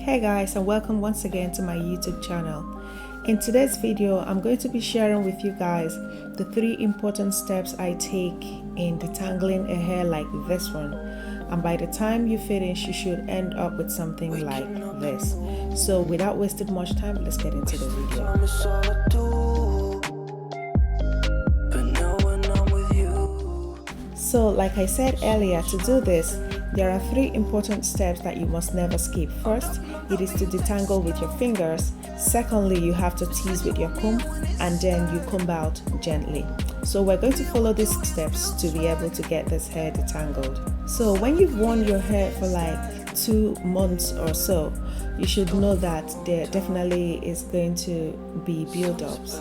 Hey guys, and welcome once again to my YouTube channel. In today's video, I'm going to be sharing with you guys the 3 important steps I take in detangling a hair like this one. And by the time you finish, you should end up with something like this. So without wasting much time, let's get into the video. So like I said earlier, to do this, there are 3 important steps that you must never skip. First, it is to detangle with your fingers. Secondly, you have to tease with your comb, and then you comb out gently. So we're going to follow these steps to be able to get this hair detangled. So when you've worn your hair for like 2 months or so, you should know that there definitely is going to be build-ups.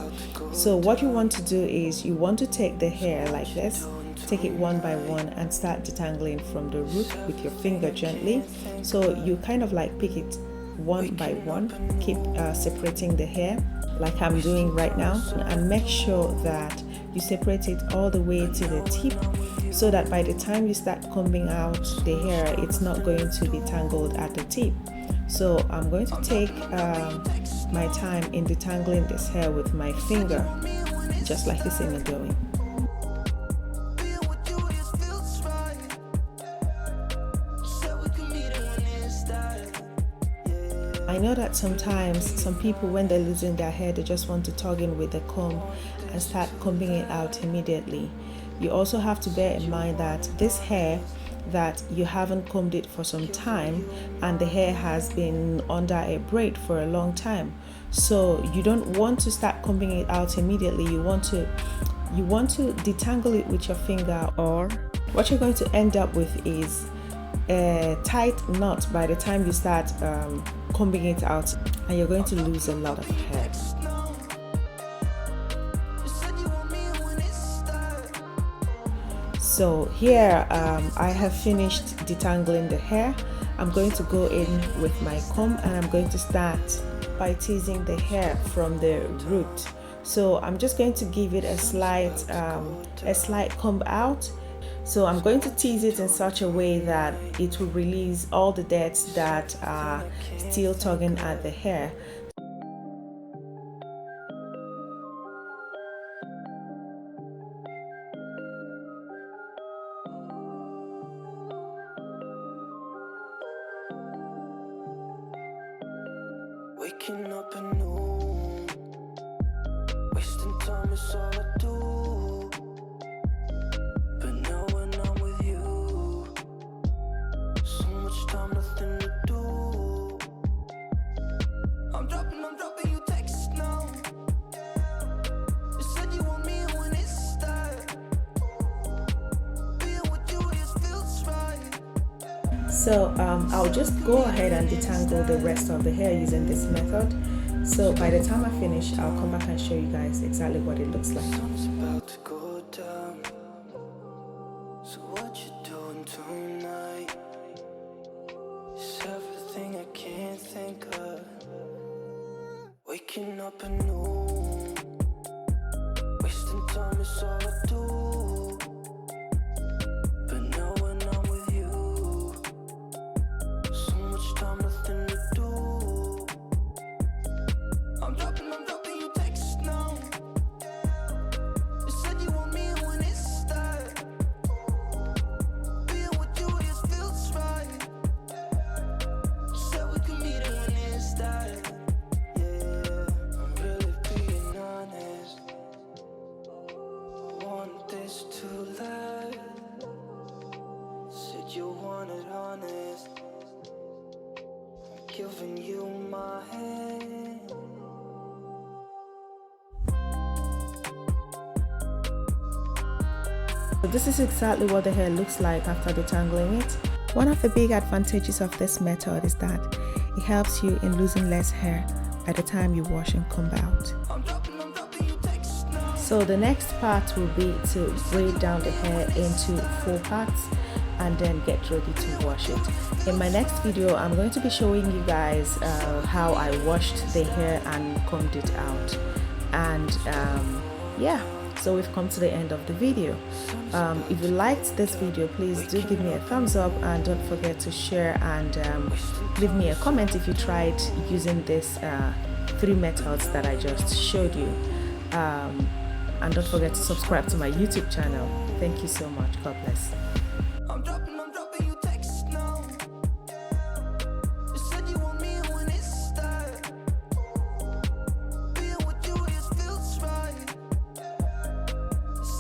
So what you want to do is you want to take the hair like this, take it one by one and start detangling from the root with your finger gently. So you kind of like pick it one by one, keep separating the hair like I'm doing right now, and make sure that you separate it all the way to the tip, so that by the time you start combing out the hair, it's not going to be tangled at the tip. So I'm going to take my time in detangling this hair with my finger, just like you see me doing. I know that sometimes some people, when they're losing their hair, they just want to tug in with the comb and start combing it out immediately. You also have to bear in mind that this hair, that you haven't combed it for some time and the hair has been under a braid for a long time, so you don't want to start combing it out immediately. You want to detangle it with your finger, or what you're going to end up with is a tight knot by the time you start combing it out, and you're going to lose a lot of hair. So here I have finished detangling the hair. I'm going to go in with my comb and I'm going to start by teasing the hair from the root. So I'm just going to give it a slight comb out. So I'm going to tease it in such a way that it will release all the dirt that are still tugging at the hair. Waking up anew, wasting time is all I do. But now when I'm with you, so much time, nothing to do. I'm dropping you texts now. You said you want me when it starts. Being with you, this feels right. So I'll just go ahead and detangle the rest of the hair using this method. So by the time I finish, I'll come back and show you guys exactly what it looks like. Sun's about to go down. So what you doing tonight? It's everything I can't think of. Waking up anew, wasting time is all I do. But now when I'm with you, so much time, nothing to do. I'm dropping you texts now. You said you want me when it starts. Being with you, this feels right. Said we could meet it when it starts. Yeah, I'm really being honest. I want this to last. Said you want it honest. I'm giving you my hand. So this is exactly what the hair looks like after detangling it. One of the big advantages of this method is that it helps you in losing less hair by the time you wash and comb out. I'm dropping you texts now. So the next part will be to braid down the hair into 4 parts and then get ready to wash it. In my next video, I'm going to be showing you guys how I washed the hair and combed it out. And yeah, So we've come to the end of the video. If you liked this video, please do give me a thumbs up, and don't forget to share and leave me a comment if you tried using these 3 methods that I just showed you. And don't forget to subscribe to my YouTube channel. Thank you so much. God bless.